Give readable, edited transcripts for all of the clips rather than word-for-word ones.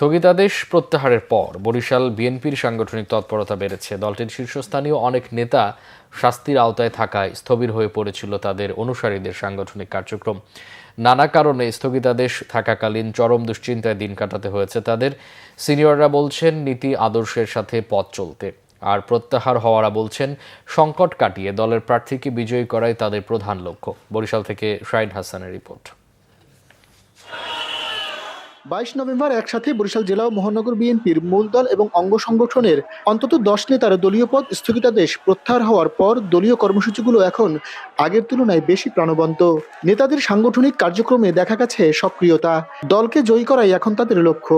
স্থগিতাদেশ প্রত্যাহারের পর বরিশাল বিএনপির সাংগঠনিক তৎপরতা বেড়েছে। দলটির শীর্ষস্থানীয় অনেক নেতা শাস্তির আওতায় থাকায় স্থবির হয়ে পড়েছিল তাদের অনুসারীদের সাংগঠনিক কার্যক্রম। নানা কারণে স্থগিতাদেশ থাকাকালীন চরম দুশ্চিন্তায় দিন কাটাতে হয়েছে তাদের। সিনিয়ররা বলছেন নীতি আদর্শের সাথে পথ চলতে, আর প্রত্যাহার হওয়ারা বলছেন সংকট কাটিয়ে দলের প্রার্থীকে বিজয়ী করাই তাদের প্রধান লক্ষ্য। বরিশাল থেকে শাহিন হাসানের রিপোর্ট। 22 নভেম্বর একসাথে বরিশাল জেলা ও মহানগর বিএনপির মূল দল এবং অঙ্গ সংগঠনের অন্তত 10 নেতার দলীয় পদ স্থগিতাদেশ প্রত্যাহার হওয়ার পর দলীয় কর্মসূচিগুলো এখন আগের তুলনায় বেশি প্রাণবন্ত। নেতাদের সাংগঠনিক কার্যক্রমে দেখা গেছে সক্রিয়তা। দলকে জয়ী করাই এখন তাদের লক্ষ্য।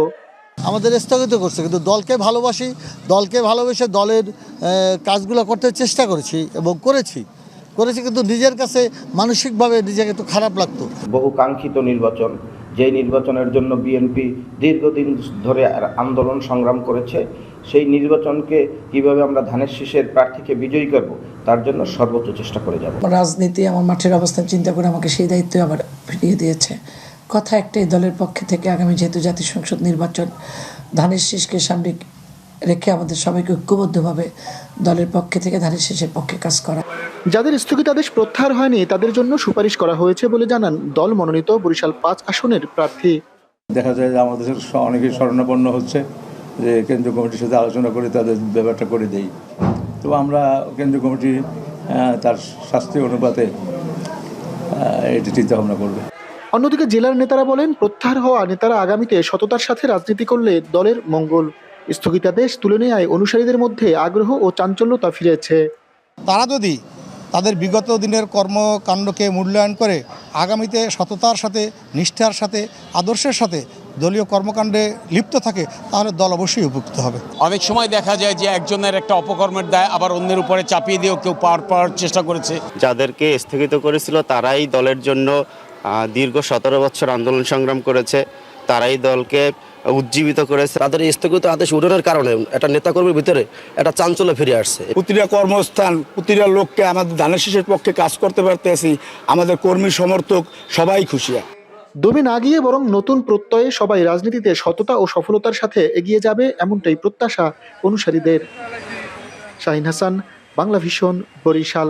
আমাদের স্থগিত করছে, কিন্তু দলকে ভালোবাসি, দলকে ভালোবেসে দলের কাজগুলো করতে চেষ্টা করেছি এবং করেছি, কিন্তু নিজের কাছে মানসিকভাবে নিজেকে একটু খারাপ লাগতো। বহু কাঙ্ক্ষিত নির্বাচন, যেই নির্বাচনের জন্য বিএনপি দীর্ঘদিন ধরে আন্দোলন সংগ্রাম করেছে, সেই নির্বাচনকে কিভাবে আমরা ধানের শীষের প্রার্থীকে বিজয়ী করব তার জন্য সর্বোচ্চ চেষ্টা করে যাব। রাজনীতি আমার মাঠের অবস্থান চিন্তা করে আমাকে সেই দায়িত্ব আবার ফিরিয়ে দিয়েছে। কথা একটাই, দলের পক্ষে থেকে আগামী যেহেতু জাতীয় সংসদ নির্বাচন, ধানের শীষকে সামনে রেখে আমাদের সবাইকে ঐক্যবদ্ধভাবে দলের পক্ষে থেকে ধানের শীষের পক্ষে কাজ করা। যাদের স্থগিতাদেশ প্রত্যাহার হয়নি তাদের জন্য সুপারিশ করা হয়েছে বলে জানান দল মনোনীত বরিশাল 5 আসনের প্রার্থী। দেখা যায় যে আমাদের অনেকেই শরণাপন্ন হচ্ছে যে কেন্দ্রীয় কমিটির সাথে আলোচনা করে তাদের ব্যাপারটা করে দেই। তো আমরা কেন্দ্রীয় কমিটি তার শাস্তি অনুপাতে এটি চিন্তা ভাবনা করবে। অন্যদিকে জেলার নেতারা বলেন, প্রত্যাহার হওয়া নেতারা আগামীতে সততার সাথে রাজনীতি করলে দলের মঙ্গল। স্থগিতাদেশ তুলে নেওয়ায় অনুসারীদের মধ্যে আগ্রহ ও চাঞ্চল্যতা ফিরেছে। তারা যদি তাদের বিগত দিনের কর্মকাণ্ডকে মূল্যায়ন করে আগামীতে সততার সাথে, নিষ্ঠার সাথে, আদর্শের সাথে দলীয় কর্মকাণ্ডে লিপ্ত থাকে, তাহলে দল অবশ্যই উপকৃত হবে। অনেক সময় দেখা যায় যে একজনের একটা অপকর্মের দায় আবার অন্যের উপরে চাপিয়ে দিয়েও কেউ পাওয়ার চেষ্টা করেছে। যাদেরকে স্থগিত করেছিল তারাই দলের জন্য দীর্ঘ 17 বছর আন্দোলন সংগ্রাম করেছে, তারাই দলকে উজ্জীবিত করেছে। তাদের স্থগিত আদেশ উঠানোর কারণে একটা নেতাকর্মীর ভিতরে একটা চাঞ্চল্য ফিরে আসছে। প্রতিটা কর্মস্থান, প্রতিটা লোককে আমাদের ধানের শীষের পক্ষে কাজ করতে পারতেছি, আমাদের কর্মী সমর্থক সবাই খুশি। দমে না গিয়ে বরং নতুন প্রত্যয়ে সবাই রাজনীতিতে সততা ও সফলতার সাথে এগিয়ে যাবে, এমনটাই প্রত্যাশা অনুসারীদের। শাহিন হাসান, বাংলা ভিশন, বরিশাল।